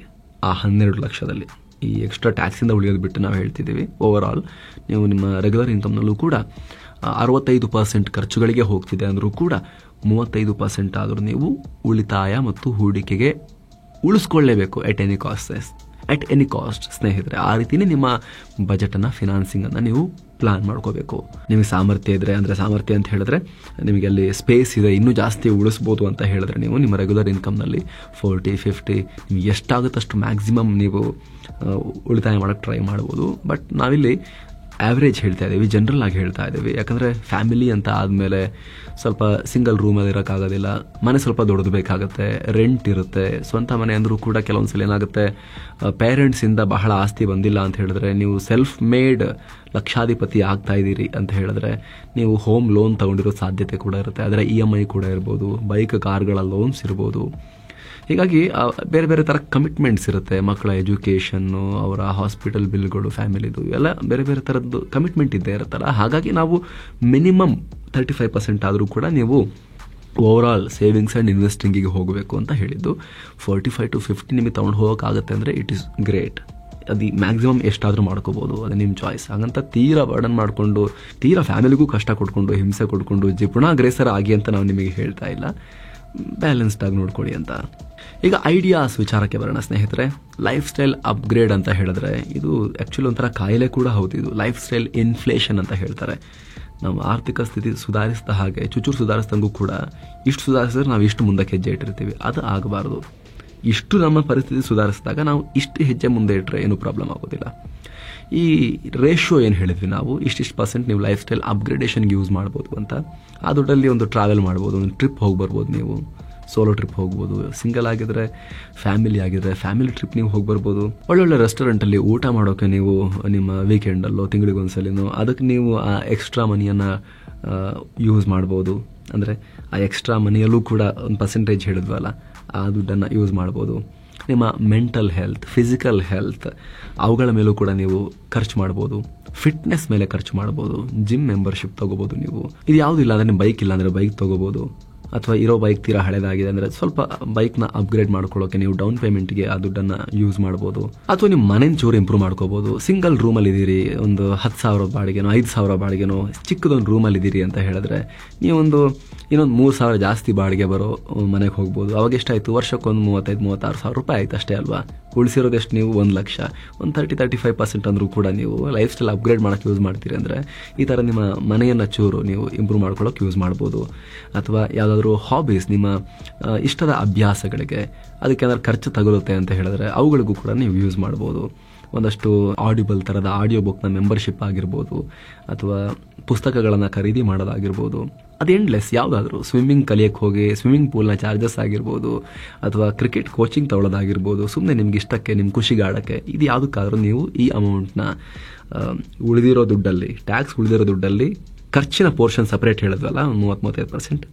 ಆ 12 ಲಕ್ಷದಲ್ಲಿ ಈ ಎಕ್ಸ್ಟ್ರಾ ಟ್ಯಾಕ್ಸಿಂದ ಉಳಿಯೋದು ಬಿಟ್ಟು ನಾವು ಹೇಳ್ತಿದ್ದೀವಿ, ಓವರ್ ಆಲ್ ನೀವು ನಿಮ್ಮ ರೆಗ್ಯುಲರ್ ಇನ್ಕಮ್ನಲ್ಲೂ ಕೂಡ 65% ಖರ್ಚುಗಳಿಗೆ ಹೋಗ್ತಿದೆ ಅಂದರೂ ಕೂಡ 35% ಆದರೂ ನೀವು ಉಳಿತಾಯ ಮತ್ತು ಹೂಡಿಕೆಗೆ ಉಳಿಸ್ಕೊಳ್ಳೇಬೇಕು ಎಟ್ ಎನಿ ಕಾಸ್ಟ್ ಸ್ನೇಹಿತರೆ. ಆ ರೀತಿನೇ ನಿಮ್ಮ ಬಜೆಟನ್ನು, ಫಿನಾನ್ಸಿಂಗನ್ನು ನೀವು ಪ್ಲಾನ್ ಮಾಡ್ಕೋಬೇಕು. ನಿಮಗೆ ಸಾಮರ್ಥ್ಯ ಇದ್ರೆ, ಅಂದರೆ ಸಾಮರ್ಥ್ಯ ಅಂತ ಹೇಳಿದ್ರೆ ನಿಮಗೆ ಅಲ್ಲಿ ಸ್ಪೇಸ್ ಇದೆ, ಇನ್ನೂ ಜಾಸ್ತಿ ಉಳಿಸ್ಬೋದು ಅಂತ ಹೇಳಿದ್ರೆ ನೀವು ನಿಮ್ಮ ರೆಗ್ಯುಲರ್ ಇನ್ಕಮ್ನಲ್ಲಿ 40-50 ನಿಮ್ಗೆ ಎಷ್ಟಾಗುತ್ತಷ್ಟು ಮ್ಯಾಕ್ಸಿಮಮ್ ನೀವು ಉಳಿತಾಯ ಮಾಡೋಕ್ಕೆ ಟ್ರೈ ಮಾಡ್ಬೋದು. ಬಟ್ ನಾವಿಲ್ಲಿ ಆವ್ರೇಜ್ ಹೇಳ್ತಾ ಇದ್ದೀವಿ, ಜನರಲ್ ಆಗಿ ಹೇಳ್ತಾ ಇದ್ದೀವಿ. ಯಾಕಂದರೆ ಫ್ಯಾಮಿಲಿ ಅಂತ ಆದಮೇಲೆ ಸ್ವಲ್ಪ ಸಿಂಗಲ್ ರೂಮಲ್ಲಿ ಇರೋಕ್ಕಾಗೋದಿಲ್ಲ, ಮನೆ ಸ್ವಲ್ಪ ದೊಡ್ಡದು ಬೇಕಾಗುತ್ತೆ, ರೆಂಟ್ ಇರುತ್ತೆ. ಸ್ವಂತ ಮನೆ ಅಂದರೂ ಕೂಡ ಕೆಲವೊಂದ್ಸಲ ಏನಾಗುತ್ತೆ, ಪೇರೆಂಟ್ಸಿಂದ ಬಹಳ ಆಸ್ತಿ ಬಂದಿಲ್ಲ ಅಂತ ಹೇಳಿದ್ರೆ, ನೀವು ಸೆಲ್ಫ್ ಮೇಡ್ ಲಕ್ಷಾಧಿಪತಿ ಆಗ್ತಾ ಇದ್ದೀರಿ ಅಂತ ಹೇಳಿದ್ರೆ ನೀವು ಹೋಮ್ ಲೋನ್ ತಗೊಂಡಿರೋ ಸಾಧ್ಯತೆ ಕೂಡ ಇರುತ್ತೆ. ಅದರ EMI ಕೂಡ ಇರ್ಬೋದು, ಬೈಕ್ ಕಾರ್ಗಳ ಲೋನ್ಸ್ ಇರ್ಬೋದು. ಹೀಗಾಗಿ ಬೇರೆ ಬೇರೆ ಥರ ಕಮಿಟ್ಮೆಂಟ್ಸ್ ಇರುತ್ತೆ. ಮಕ್ಕಳ ಎಜುಕೇಷನ್ನು, ಅವರ ಹಾಸ್ಪಿಟಲ್ ಬಿಲ್ಗಳು, ಫ್ಯಾಮಿಲಿದು ಎಲ್ಲ ಬೇರೆ ಬೇರೆ ಥರದ್ದು ಕಮಿಟ್ಮೆಂಟ್ ಇದ್ದೇ ಇರುತ್ತಲ್ಲ. ಹಾಗಾಗಿ ನಾವು ಮಿನಿಮಮ್ 35% ಆದರೂ ಕೂಡ ನೀವು ಓವರ್ ಆಲ್ ಸೇವಿಂಗ್ಸ್ ಆ್ಯಂಡ್ ಇನ್ವೆಸ್ಟಿಂಗಿಗೆ ಹೋಗಬೇಕು ಅಂತ ಹೇಳಿದ್ದು. 45-50 ನಿಮಗೆ ತೊಗೊಂಡು ಹೋಗೋಕ್ಕಾಗತ್ತೆ ಅಂದರೆ ಇಟ್ ಈಸ್ ಗ್ರೇಟ್. ಅದು ಮ್ಯಾಕ್ಸಿಮಮ್ ಎಷ್ಟಾದರೂ ಮಾಡ್ಕೋಬೋದು, ಅದು ನಿಮ್ಮ ಚಾಯ್ಸ್. ಹಾಗಂತ ತೀರಾ ಬರ್ಡನ್ ಮಾಡಿಕೊಂಡು, ತೀರಾ ಫ್ಯಾಮಿಲಿಗೂ ಕಷ್ಟ ಕೊಟ್ಕೊಂಡು, ಹಿಂಸೆ ಕೊಟ್ಕೊಂಡು ಜಿಪುಣಾಗ್ರೇಸರ ಆಗಿ ಅಂತ ನಾವು ನಿಮಗೆ ಹೇಳ್ತಾ ಇಲ್ಲ. ಬ್ಯಾಲೆನ್ಸ್ಡ್ ಆಗಿ ನೋಡ್ಕೊಳ್ಳಿ ಅಂತ. ಈಗ ಐಡಿಯಾಸ್ ವಿಚಾರಕ್ಕೆ ಬರೋಣ ಸ್ನೇಹಿತರೆ. ಲೈಫ್ ಸ್ಟೈಲ್ ಅಪ್ಗ್ರೇಡ್ ಅಂತ ಹೇಳಿದ್ರೆ ಇದು ಆ್ಯಕ್ಚುಲಿ ಒಂಥರ ಕಾಯಿಲೆ ಕೂಡ ಹೌದು. ಇದು ಲೈಫ್ ಸ್ಟೈಲ್ ಇನ್ಫ್ಲೇಷನ್ ಅಂತ ಹೇಳ್ತಾರೆ. ನಮ್ಮ ಆರ್ಥಿಕ ಸ್ಥಿತಿ ಸುಧಾರಿಸಿದ ಹಾಗೆ ಚುಚೂರು ಸುಧಾರಿಸಿದಂಗೂ ಕೂಡ ಇಷ್ಟು ಸುಧಾರಿಸಿದ್ರೆ ನಾವು ಇಷ್ಟು ಮುಂದಕ್ಕೆ ಹೆಜ್ಜೆ ಇಟ್ಟಿರ್ತೀವಿ. ಅದು ಆಗಬಾರ್ದು. ಇಷ್ಟು ನಮ್ಮ ಪರಿಸ್ಥಿತಿ ಸುಧಾರಿಸಿದಾಗ ನಾವು ಇಷ್ಟು ಹೆಜ್ಜೆ ಮುಂದೆ ಇಟ್ಟರೆ ಏನೂ ಪ್ರಾಬ್ಲಮ್ ಆಗೋದಿಲ್ಲ. ಈ ರೇಷಿಯೋ ಏನು ಹೇಳಿದ್ವಿ ನಾವು, ಇಷ್ಟಿಷ್ಟು % ನೀವು ಲೈಫ್ ಸ್ಟೈಲ್ ಅಪ್ಗ್ರೇಡೇಷನ್ಗೆ ಯೂಸ್ ಮಾಡ್ಬೋದು ಅಂತ. ಆ ದುಡ್ಡಲ್ಲಿ ಒಂದು ಟ್ರಾವೆಲ್ ಮಾಡ್ಬೋದು, ಒಂದು ಟ್ರಿಪ್ ಹೋಗಿ ಬರ್ಬೋದು. ನೀವು ಸೋಲೋ ಟ್ರಿಪ್ ಹೋಗ್ಬೋದು, ಸಿಂಗಲ್ ಆಗಿದ್ರೆ, ಫ್ಯಾಮಿಲಿ ಆಗಿದ್ರೆ ಫ್ಯಾಮಿಲಿ ಟ್ರಿಪ್ ನೀವು ಹೋಗಿ ಬರ್ಬೋದು. ಒಳ್ಳೊಳ್ಳೆ ರೆಸ್ಟೋರೆಂಟಲ್ಲಿ ಊಟ ಮಾಡೋಕ್ಕೆ ನೀವು ನಿಮ್ಮ ವೀಕೆಂಡಲ್ಲೋ ತಿಂಗಳಿಗೊಂದ್ಸಲಿನೋ ಅದಕ್ಕೆ ನೀವು ಆ ಎಕ್ಸ್ಟ್ರಾ ಮನಿಯನ್ನು ಯೂಸ್ ಮಾಡ್ಬೋದು. ಅಂದರೆ ಆ ಎಕ್ಸ್ಟ್ರಾ ಮನಿಯಲ್ಲೂ ಕೂಡ ಒಂದು ಪರ್ಸೆಂಟೇಜ್ ಹೇಳಿದ್ವಲ್ಲ, ಆ ದುಡ್ಡನ್ನು ಯೂಸ್ ಮಾಡ್ಬೋದು. ನಿಮ್ಮ ಮೆಂಟಲ್ ಹೆಲ್ತ್, ಫಿಸಿಕಲ್ ಹೆಲ್ತ್ ಅವುಗಳ ಮೇಲೂ ಕೂಡ ನೀವು ಖರ್ಚು ಮಾಡ್ಬೋದು. ಫಿಟ್ನೆಸ್ ಮೇಲೆ ಖರ್ಚು ಮಾಡ್ಬೋದು. ಜಿಮ್ ಮೆಂಬರ್ಶಿಪ್ ತೊಗೋಬೋದು ನೀವು. ಇದು ಯಾವುದಿಲ್ಲ ಅಂದರೆ ನಿಮ್ಮ ಬೈಕ್ ಇಲ್ಲ ಅಂದರೆ ಬೈಕ್ ತೊಗೋಬೋದು. ಅಥವಾ ಇರೋ ಬೈಕ್ ತೀರಾ ಹಳೇದಾಗಿದೆ ಅಂದರೆ ಸ್ವಲ್ಪ ಬೈಕ್ನ ಅಪ್ಗ್ರೇಡ್ ಮಾಡ್ಕೊಳ್ಳೋಕೆ ನೀವು ಡೌನ್ ಪೇಮೆಂಟ್ಗೆ ಆ ದುಡ್ಡನ್ನು ಯೂಸ್ ಮಾಡ್ಬೋದು. ಅಥವಾ ನಿಮ್ಮ ಮನೇನ ಚೂರು ಇಂಪ್ರೂವ್ ಮಾಡ್ಕೋಬೋದು. ಸಿಂಗಲ್ ರೂಮಲ್ಲಿ ಇದ್ದೀರಿ, ಒಂದು 10,000 ಬಾಡಿಗೆನೋ 5,000 ಬಾಡಿಗೆನೋ ಚಿಕ್ಕದೊಂದು ರೂಮಲ್ಲಿ ಇದ್ದೀರಿ ಅಂತ ಹೇಳಿದ್ರೆ ನೀವೊಂದು ಇನ್ನೊಂದು 3,000 ಜಾಸ್ತಿ ಬಾಡಿಗೆ ಬರೋ ಮನೆಗೆ ಹೋಗ್ಬೋದು. ಅವಾಗ ಎಷ್ಟಾಯಿತು, ವರ್ಷಕ್ಕೊಂದು 35,000-36,000 ರೂಪಾಯಿ ಆಯ್ತು ಅಷ್ಟೇ ಅಲ್ವಾ. ಉಳಿಸಿರೋದೆಷ್ಟು ನೀವು 1 ಲಕ್ಷ. ಒಂದು 30-35% ಅಂದರೂ ಕೂಡ ನೀವು ಲೈಫ್ ಸ್ಟೈಲ್ ಅಪ್ಗ್ರೇಡ್ ಮಾಡೋಕ್ಕೆ ಯೂಸ್ ಮಾಡ್ತೀರಿ ಅಂದರೆ ಈ ಥರ ನಿಮ್ಮ ಮನೆಯನ್ನು ಚೂರು ನೀವು ಇಂಪ್ರೂವ್ ಮಾಡ್ಕೊಳ್ಳೋಕೆ ಯೂಸ್ ಮಾಡ್ಬೋದು. ಅಥವಾ ಯಾವುದಾದ್ರೂ ಹಾಬೀಸ್, ನಿಮ್ಮ ಇಷ್ಟದ ಅಭ್ಯಾಸಗಳಿಗೆ ಅದಕ್ಕೆ ಏನಾದ್ರು ಖರ್ಚು ತಗೊಳುತ್ತೆ ಅಂತ ಹೇಳಿದ್ರೆ ಅವುಗಳಿಗೂ ಕೂಡ ನೀವು ಯೂಸ್ ಮಾಡ್ಬೋದು. ಒಂದಷ್ಟು ಆಡಿಬಲ್ ಥರದ ಆಡಿಯೋ ಬುಕ್ನ ಮೆಂಬರ್ಶಿಪ್ ಆಗಿರ್ಬೋದು, ಅಥವಾ ಪುಸ್ತಕಗಳನ್ನು ಖರೀದಿ ಮಾಡೋದಾಗಿರ್ಬೋದು. ಅದು ಎಂಡ್ಲೆಸ್. ಯಾವುದಾದ್ರೂ ಸ್ವಿಮ್ಮಿಂಗ್ ಕಲಿಯಕ್ಕೆ ಹೋಗಿ ಸ್ವಿಮ್ಮಿಂಗ್ ಪೂಲ್ನ ಚಾರ್ಜಸ್ ಆಗಿರ್ಬೋದು, ಅಥವಾ ಕ್ರಿಕೆಟ್ ಕೋಚಿಂಗ್ ತಗೊಳ್ಳೋದಾಗಿರ್ಬೋದು. ಸುಮ್ಮನೆ ನಿಮ್ಗೆ ಇಷ್ಟಕ್ಕೆ, ನಿಮ್ಮ ಖುಷಿಗೆ ಆಡೋಕ್ಕೆ, ಇದು ಯಾವುದಕ್ಕಾದ್ರೂ ನೀವು ಈ ಅಮೌಂಟ್ನ ಉಳಿದಿರೋ ದುಡ್ಡಲ್ಲಿ, ಟ್ಯಾಕ್ಸ್ ಉಳಿದಿರೋ ದುಡ್ಡಲ್ಲಿ ಖರ್ಚಿನ ಪೋರ್ಷನ್ ಸಪರೇಟ್ ಹೇಳಿದ್ವಲ್ಲ, 30-35%,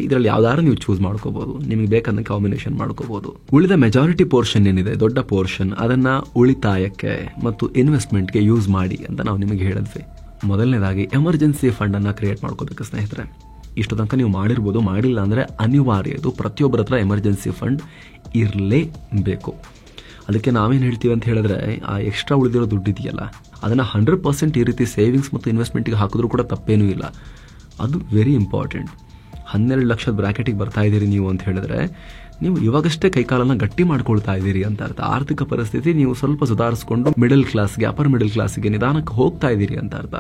ಇದರಲ್ಲಿ ಯಾವ್ದಾರು ನೀವು ಚೂಸ್ ಮಾಡ್ಕೋಬಹುದು, ನಿಮಗೆ ಬೇಕಂದ ಕಾಂಬಿನೇಷನ್ ಮಾಡ್ಕೋಬಹುದು. ಉಳಿದ ಮೆಜಾರಿಟಿ ಪೋರ್ಷನ್ ಏನಿದೆ, ದೊಡ್ಡ ಪೋರ್ಷನ್, ಅದನ್ನ ಉಳಿತಾಯಕ್ಕೆ ಮತ್ತು ಇನ್ವೆಸ್ಟ್ಮೆಂಟ್ಗೆ ಯೂಸ್ ಮಾಡಿ ಅಂತ ನಾವು ನಿಮಗೆ ಹೇಳಿದ್ವಿ. ಮೊದಲನೇದಾಗಿ ಎಮರ್ಜೆನ್ಸಿ ಫಂಡ್ ಅನ್ನ ಕ್ರಿಯೇಟ್ ಮಾಡ್ಕೋಬೇಕು ಸ್ನೇಹಿತರೆ. ಇಷ್ಟು ತನಕ ನೀವು ಮಾಡಿರ್ಬೋದು, ಮಾಡಿಲ್ಲ ಅಂದ್ರೆ ಅನಿವಾರ್ಯ, ಇದು ಪ್ರತಿಯೊಬ್ಬರ ಹತ್ರ ಎಮರ್ಜೆನ್ಸಿ ಫಂಡ್ ಇರಲೇಬೇಕು. ಅದಕ್ಕೆ ನಾವೇನು ಹೇಳ್ತೀವಿ ಅಂತ ಹೇಳಿದ್ರೆ, ಆ ಎಕ್ಸ್ಟ್ರಾ ಉಳಿದಿರೋ ದುಡ್ಡು ಇದೆಯಲ್ಲ, ಅದನ್ನು 100% ಈ ರೀತಿ ಸೇವಿಂಗ್ಸ್ ಮತ್ತು ಇನ್ವೆಸ್ಟ್ಮೆಂಟ್ಗೆ ಹಾಕಿದ್ರೂ ಕೂಡ ತಪ್ಪೇನೂ ಇಲ್ಲ. ಅದು ವೆರಿ ಇಂಪಾರ್ಟೆಂಟ್. 12 ಲಕ್ಷದ ಬ್ರ್ಯಾಕೆಟಿಗೆ ಬರ್ತಾ ಇದ್ದೀರಿ ನೀವು ಅಂತ ಹೇಳಿದ್ರೆ, ನೀವು ಇವಾಗಷ್ಟೇ ಕೈಕಾಲನ್ನು ಗಟ್ಟಿ ಮಾಡ್ಕೊಳ್ತಾ ಇದ್ದೀರಿ ಅಂತ ಅರ್ಥ. ಆರ್ಥಿಕ ಪರಿಸ್ಥಿತಿ ನೀವು ಸ್ವಲ್ಪ ಸುಧಾರಿಸ್ಕೊಂಡು ಮಿಡಲ್ ಕ್ಲಾಸ್ಗೆ, ಅಪರ್ ಮಿಡಲ್ ಕ್ಲಾಸ್ಗೆ ನಿಧಾನಕ್ಕೆ ಹೋಗ್ತಾ ಇದ್ದೀರಿ ಅಂತ ಅರ್ಥ.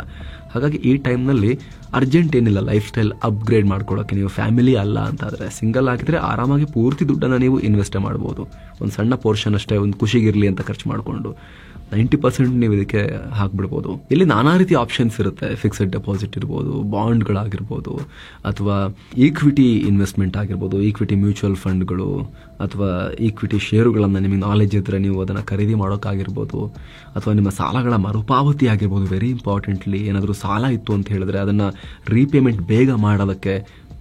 ಹಾಗಾಗಿ ಈ ಟೈಮ್ನಲ್ಲಿ ಅರ್ಜೆಂಟ್ ಏನಿಲ್ಲ ಲೈಫ್ ಸ್ಟೈಲ್ ಅಪ್ಗ್ರೇಡ್ ಮಾಡ್ಕೊಳ್ಳೋಕ್ಕೆ. ನೀವು ಫ್ಯಾಮಿಲಿ ಅಲ್ಲ ಅಂತಾದರೆ, ಸಿಂಗಲ್ ಆಗಿದ್ರೆ ಆರಾಮಾಗಿ ಪೂರ್ತಿ ದುಡ್ಡನ್ನು ನೀವು ಇನ್ವೆಸ್ಟ್ ಮಾಡ್ಬೋದು. ಒಂದು ಸಣ್ಣ ಪೋರ್ಷನ್ ಅಷ್ಟೇ, ಒಂದು ಖುಷಿಗಿರಲಿ ಅಂತ ಖರ್ಚು ಮಾಡಿಕೊಂಡು 90% ನೀವು ಇದಕ್ಕೆ ಹಾಕ್ಬಿಡ್ಬೋದು. ಇಲ್ಲಿ ನಾನಾ ರೀತಿ ಆಪ್ಷನ್ಸ್ ಇರುತ್ತೆ. ಫಿಕ್ಸೆಡ್ ಡೆಪಾಸಿಟ್ ಇರ್ಬೋದು, ಬಾಂಡ್ಗಳಾಗಿರ್ಬೋದು, ಅಥವಾ ಈಕ್ವಿಟಿ ಇನ್ವೆಸ್ಟ್ಮೆಂಟ್ ಆಗಿರ್ಬೋದು, ಈಕ್ವಿಟಿ ಮ್ಯೂಚುವಲ್ ಫಂಡ್ಗಳು, ಅಥವಾ ಈಕ್ವಿಟಿ ಶೇರುಗಳನ್ನು ನಿಮಗೆ ನಾಲೆಜ್ ಇದ್ದರೆ ನೀವು ಅದನ್ನು ಖರೀದಿ ಮಾಡೋಕ್ಕಾಗಿರ್ಬೋದು, ಅಥವಾ ನಿಮ್ಮ ಸಾಲಗಳ ಮರುಪಾವತಿ ಆಗಿರ್ಬೋದು. ವೆರಿ ಇಂಪಾರ್ಟೆಂಟ್ಲಿ, ಏನಾದರೂ ಸಾಲ ಇತ್ತು ಅಂತ ಹೇಳಿದ್ರೆ ಅದನ್ನು ರೀಪೇಮೆಂಟ್ ಬೇಗ ಮಾಡೋದಕ್ಕೆ,